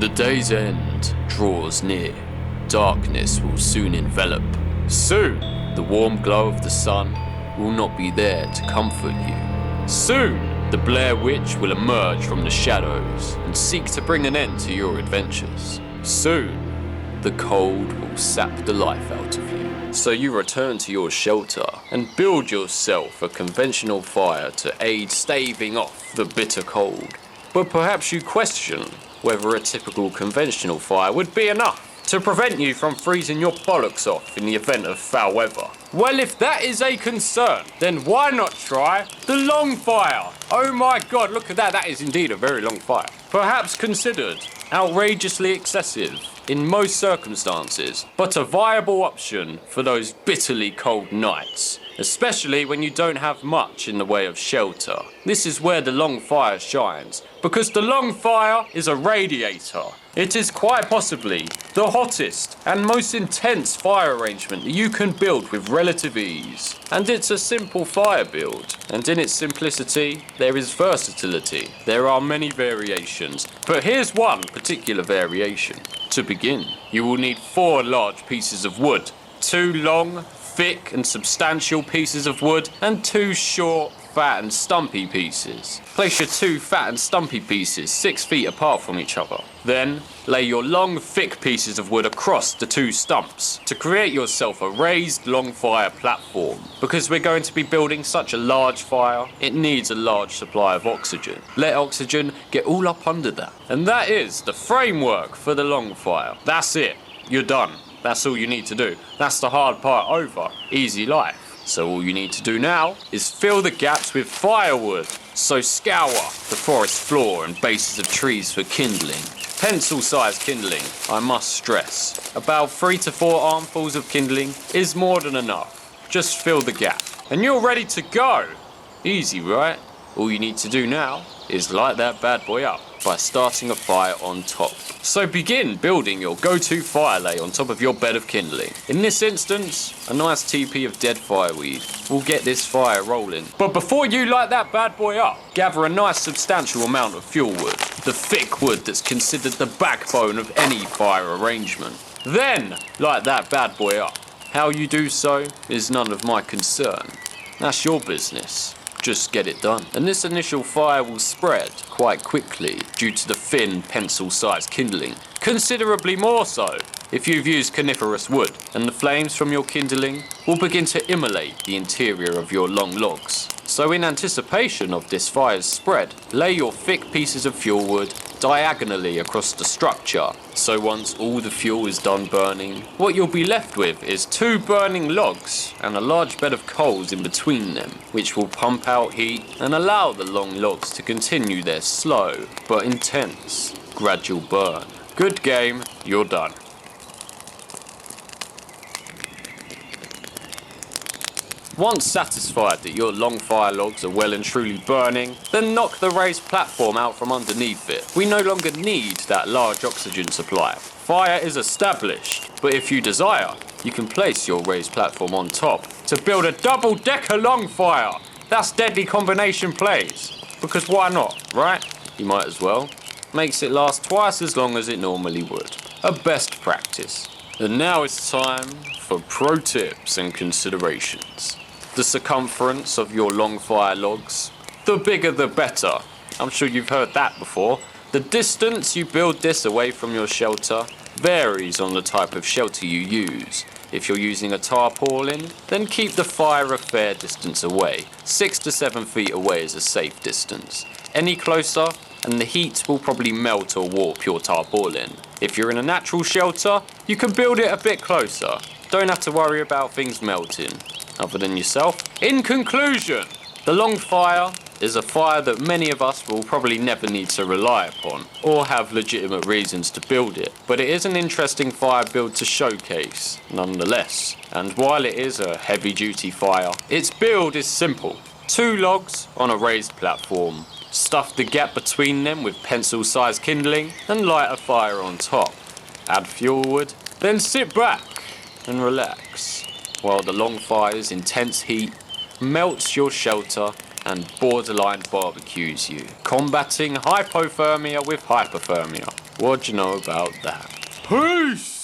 The day's end draws near. Darkness will soon envelop. Soon, the warm glow of the sun will not be there to comfort you. Soon, the Blair Witch will emerge from the shadows and seek to bring an end to your adventures. Soon, the cold will sap the life out of you. So you return to your shelter and build yourself a conventional fire to aid staving off the bitter cold. But perhaps you question whether a typical conventional fire would be enough to prevent you from freezing your bollocks off in the event of foul weather. Well, if that is a concern, then why not try the long fire? Oh my god, look at that, that is indeed a very long fire. Perhaps considered outrageously excessive in most circumstances, but a viable option for those bitterly cold nights, especially when you don't have much in the way of shelter. This is where the long fire shines, because the long fire is a radiator. It is quite possibly the hottest and most intense fire arrangement that you can build with relative ease. And it's a simple fire build, and in its simplicity, there is versatility. There are many variations, but here's one particular variation. To begin, you will need 4 large pieces of wood, 2 long, thick and substantial pieces of wood, and 2 short, fat and stumpy pieces. Place your 2 fat and stumpy pieces 6 feet apart from each other. Then, lay your long, thick pieces of wood across the 2 stumps to create yourself a raised long fire platform. Because we're going to be building such a large fire, it needs a large supply of oxygen. Let oxygen get all up under that. And that is the framework for the long fire. That's it. You're done. That's all you need to do. That's the hard part over. Easy life. So all you need to do now is fill the gaps with firewood. So scour the forest floor and bases of trees for kindling. Pencil-sized kindling, I must stress. About 3 to 4 armfuls of kindling is more than enough. Just fill the gap and you're ready to go. Easy, right? All you need to do now is light that bad boy up by starting a fire on top. So begin building your go-to fire lay on top of your bed of kindling. In this instance, a nice TP of dead fireweed will get this fire rolling. But before you light that bad boy up, gather a nice substantial amount of fuel wood, the thick wood that's considered the backbone of any fire arrangement. Then light that bad boy up. How you do so is none of my concern. That's your business. Just get it done. And this initial fire will spread quite quickly due to the thin pencil-sized kindling. Considerably more so if you've used coniferous wood, and the flames from your kindling will begin to immolate the interior of your long logs. So in anticipation of this fire's spread, lay your thick pieces of fuel wood diagonally across the structure. So once all the fuel is done burning, what you'll be left with is 2 burning logs and a large bed of coals in between them, which will pump out heat and allow the long logs to continue their slow but intense gradual burn. Good game, you're done. Once satisfied that your long fire logs are well and truly burning, then knock the raised platform out from underneath it. We no longer need that large oxygen supply. Fire is established, but if you desire, you can place your raised platform on top to build a double-decker long fire. That's deadly combination plays, because why not, right? You might as well. Makes it last twice as long as it normally would. A best practice. And now it's time for pro tips and considerations. The circumference of your long fire logs, the bigger the better. I'm sure you've heard that before. The distance you build this away from your shelter varies on the type of shelter you use. If you're using a tarpaulin, then keep the fire a fair distance away. 6 to 7 feet away is a safe distance. Any closer, and the heat will probably melt or warp your tarpaulin. If you're in a natural shelter, you can build it a bit closer. Don't have to worry about things melting, other than yourself. In conclusion, the long fire is a fire that many of us will probably never need to rely upon, or have legitimate reasons to build it. But it is an interesting fire build to showcase, nonetheless. And while it is a heavy-duty fire, its build is simple. 2 logs on a raised platform. Stuff the gap between them with pencil-sized kindling and light a fire on top. Add fuel wood, then sit back and relax while the long fire's intense heat melts your shelter and borderline barbecues you, combating hypothermia with hypothermia. What do you know about that? Peace!